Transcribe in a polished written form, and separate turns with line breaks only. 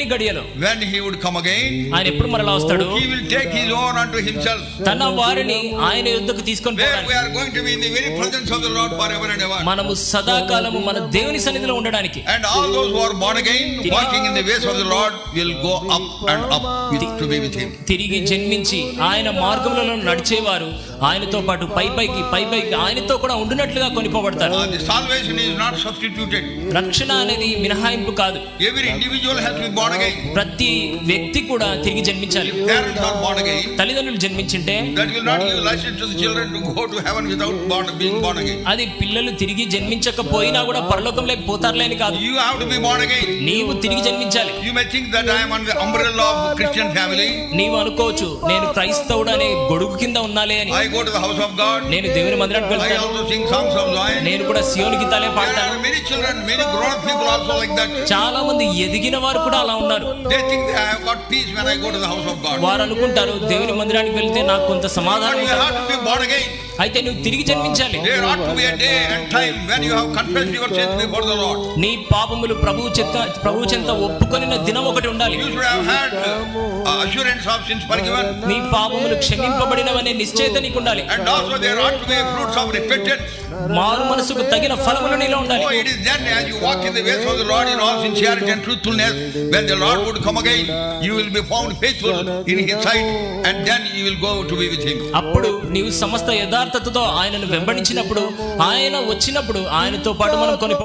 లేని గడియలో
when he would come again,
ఆయన ఎప్పుడు మరలా వస్తాడు?
he will take his own unto himself.
తన వారిని ఆయన యుద్ధకు తీసుకొని
Where we
పోవడానికి,
are going to be in the very presence of the Lord forever and ever.
మనము సదాకాలము మన దేవుని సన్నిధిలో ఉండడానికి.
And all those who are born again, walking in the ways of the Lord, will go up and up to be with him.
తిరిగి జన్మించి ఆయన మార్గములలో నడిచేవారు ఆయనతో పాటు పైకి ఆయనతో కూడా ఉండునట్లుగా కొనిపోబడతారు.
The salvation is not substituted.
రక్షణ అనేది మినహాయింపు కాదు.
Every individual has to be born again.
ప్రతి వ్యక్తి కూడా తిరిగి జన్మించాలి.
Parents are born again.
తల్లిదండ్రులు జన్మించింటే
that will not give license to the children to go to heaven without being born again.
అది పిల్లలు తిరిగి జన్మించకపోయినా కూడా పరలోకంలోకి పోతారులే అని కాదు.
You have to be born again.
నీవు తిరిగి జన్మించాలి.
You may think that I am under the umbrella of Christian family.
నీవు అనుకోవచ్చు నేను క్రైస్తవుడు అనే గొడుగు కింద ఉన్నాలే అని.
I go to the house of God.
నేను దేవుని మందిరానికి
I
వెళ్తాను.
also sing songs of joy.
నేను కూడా సియోను గీతాలే
There
పాడతాను.
are many children, many grown up people also like that.
చాలా మంది ఎదిగిన వారు కూడా అలా ఉన్నారు.
They think that I have got peace when I go to the house of God.
వారు అనుకుంటారు దేవుని మందిరానికి వెళ్తే నాకు కొంత
But
సమాధానం
you
ఉంటుంది.
have to be born again.
అయితే నువ్వు తిరిగి జన్మించాలి.
There ought to be a day and time when you have confessed your sins before the Lord.
నీ పాపములు ప్రభువు చెంత ఒప్పుకొనిన దినం ఒకటి ఉండాలి.
You should have had assurance of sins forgiven.
నీ పాపములు క్షమింపబడినవనే నిశ్చయత నీకు ఉండాలి.
And also there ought to be fruits of repentance.
మారు మనసుకు తగిన ఫలములు నీలో ఉండాలి.
Oh, it is then as you walk in the ways of the Lord in all sincerity and truthfulness, when the Lord would come again, you will be found faithful in his sight, and then you will go to be with him.
అప్పుడు నీవు సమస్త యథార్థతతో ఆయనను వెంబడించినప్పుడు, ఆయన వచ్చినప్పుడు ఆయనతో పాటు మనం కొని